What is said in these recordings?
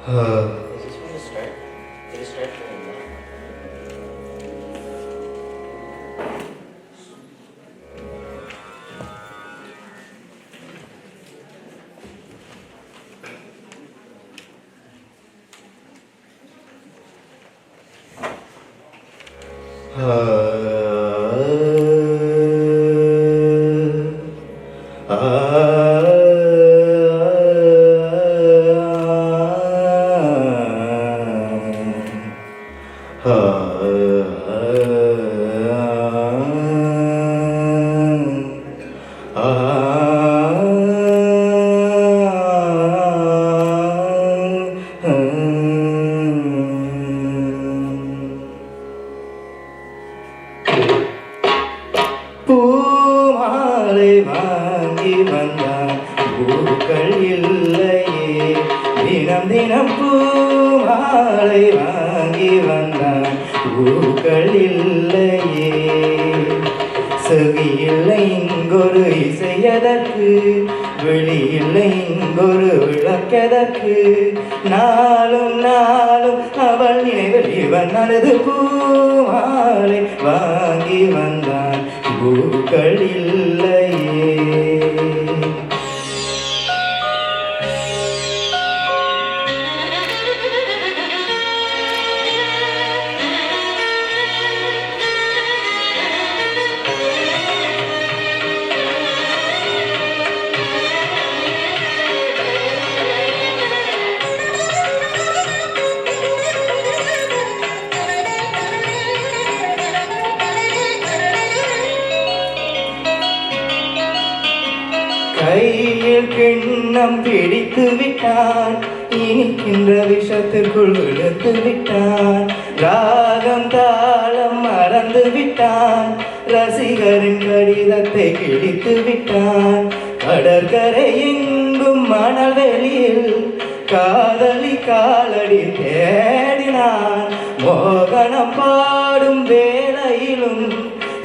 Is this when to start? Did it start for me? பூமாலை வாங்கி வந்தான் பூக்கள் இல்லையே, தினம் தினம் பூமாலை வாங்கி வந்தான் பூக்கள் இல்லையே. செவியில்லை இங்கொரு இசையதற்கு, வெளியில்லை இங்கொரு விளக்கதற்கு, நாளும் நாளும் அவள் நினைவில் இவன் அழுது பூமாலை வாங்கி வந்தான் பூக்கள் இல்லையே. கையில் கிண்ணம் பிடித்து விட்டான், இனிக்கின்ற விஷத்திற்குள் விழுத்து விட்டான். ராகம் தாளம் மறந்து விட்டான், ரசிகரின் கடிதத்தை கிழித்து விட்டான். கடற்கரை எங்கும் மணல் வெளியில் காதலி காலடி தேடினான். மோகனம் பாடும் வேளையிலும்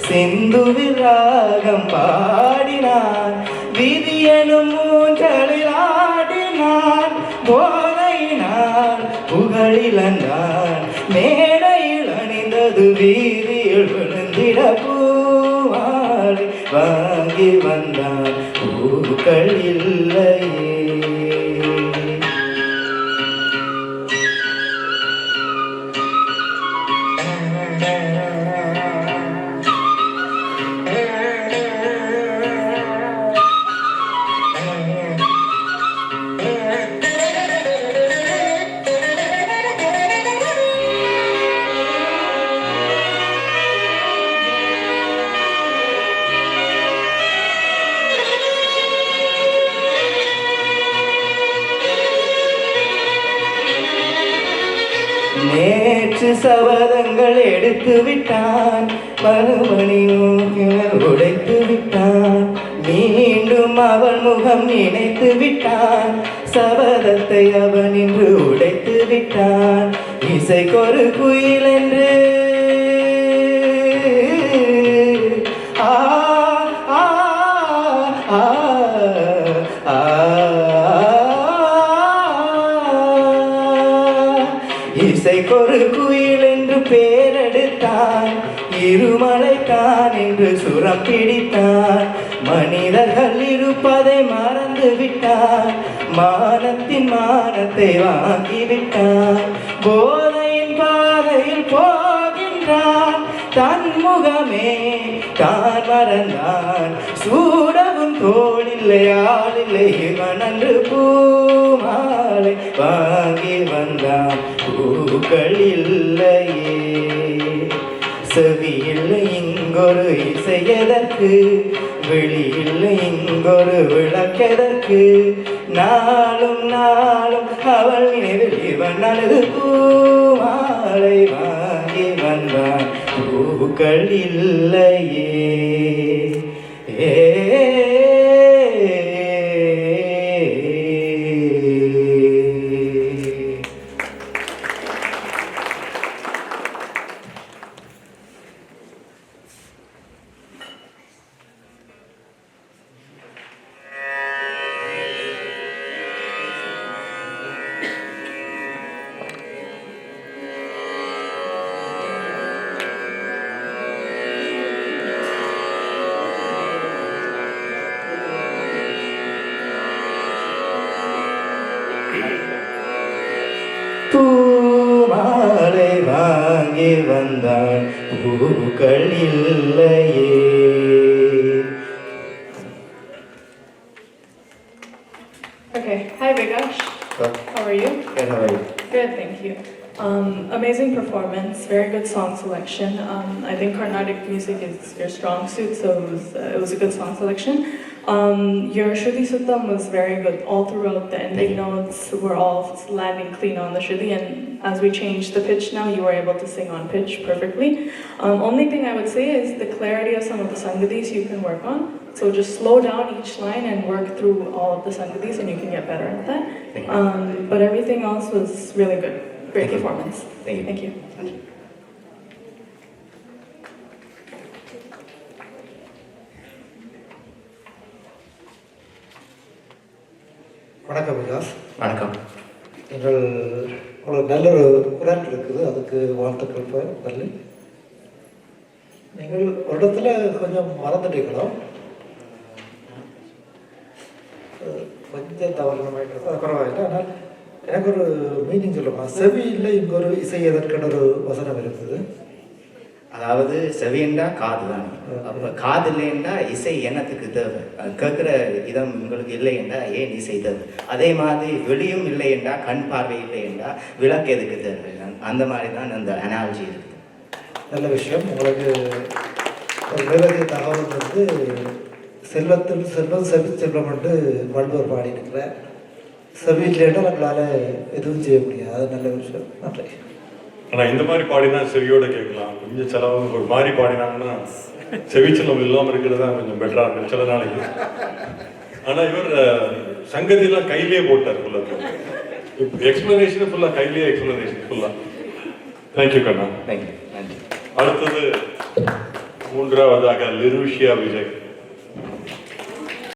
சிந்துவில் ராகம் பாடினான். விதியனும் மூன்றலில் ஆடினான், போதையினான் புகழிழந்தான். மேடையில் அணிந்தது வீதியில் விழுந்திட பூவாலை வாங்கி வந்தான் பூக்கள் இல்லையே. நேற்று சபதங்கள் எடுத்து விட்டான், மறுமணி நோக்கினர் உடைத்து விட்டான். மீண்டும் அவள் முகம் நினைத்து விட்டான், சபதத்தை அவன் இன்று உடைத்து விட்டான். இசைக்கொரு குயில் என்று ஆ ஆ ஆ ஆ இசைக்கொரு குயில் என்று பேரெடுத்தான், இருமலைத்தான் என்று சுரம் பிடித்தான். மனிதர்கள் இருப்பதை மறந்து விட்டான், மானத்தின் மானத்தை வாங்கிவிட்டான். போதையின் பாதையில் போகின்றான், தன் முகமே தான் மறந்தான். சூடவும் தோளில்லை ஆளில்லை இவன் அன்று பூமாலை வாங்கி வந்தான் பூக்கள் இல்லையே. செவியில்லை இங்கொரு இசையதற்கு, வெளியில்லை இங்கொரு விளக்கதற்கு, நாளும் நாளும் அவள் நினைவில் இவன் அழுது பூமாலை வாங்கி வந்தான் பூக்கள் இல்லையே. மனந்தான் பூக்கள் இல்லையே. Okay, hi Vigash. How are you? Good, how are you? Good, thank you. Amazing performance, very good song selection. I think Carnatic music is your strong suit, so it was a good song selection. Your Shruti Suttam was very good all throughout. The ending notes were all landing clean on the Shruti, and as we changed the pitch now, you were able to sing on pitch perfectly. Only thing I would say is the clarity of some of the Sangadis you can work on. So just slow down each line and work through all of the Sangadis and you can get better at that. But everything else was really good. Great performance. Thank you. Thank you. வணக்கம் விகாஸ். வணக்கம். எங்கள் உங்களுக்கு நல்ல ஒரு குரல் இருக்குது, அதுக்கு வாழ்த்துக்கள். நல்ல நீங்கள் ஒரு இடத்துல கொஞ்சம் மறந்துட்டீங்களோ, கொஞ்சம் தவறுமாயிட்டு அது பரவாயில்லை. ஆனால் எனக்கு ஒரு மீனிங் சொல்லுமா, செவி இல்லை இங்கே ஒரு இசை எதற்கான ஒரு வசனம் இருக்குது. அதாவது செவியண்டா காது தான். அப்போ காது இல்லைண்டா இசை என்னத்துக்கு தேவை? கேட்குற இதம் உங்களுக்கு இல்லைண்டா ஏன் இசை தேவை? அதே மாதிரி வெளியும் இல்லைண்டா கண் பார்வை இல்லைண்டா விளக்கு எதுக்கு தேவை? அந்த மாதிரி தான் அந்த அனாலஜி இருக்குது. நல்ல விஷயம். உங்களுக்கு ஒரு நிறைய தகவல் வந்து செல்வத்தில் செல்வம் செவி செல்வம் என்று வள்ளுவர் பாடியிருக்கிறார். செவி இல்லைன்னா நம்மளால் எதுவும் செய்ய முடியாது. அது நல்ல விஷயம். நன்றி. ஆனால் இந்த மாதிரி பாடினா செவியோட கேட்கலாம். கொஞ்சம் செலவு ஒரு மாதிரி பாடினாங்கன்னா செவிச்சலம் இல்லாமல் இருக்கிறது தான் கொஞ்சம் பெட்டராக இருக்கும் சில நாளைக்கு. ஆனால் இவர் சங்கதியெல்லாம் கையிலேயே போட்டார் ஃபுல்லாக. எக்ஸ்பிளனேஷன் ஃபுல்லாக கையிலேயே எக்ஸ்பிளனேஷன் ஃபுல்லாக. தேங்க்யூ கண்ணா. தேங்க்யூ. நன்றி. அடுத்தது மூன்றாவதாக லிருஷியா விஜய்.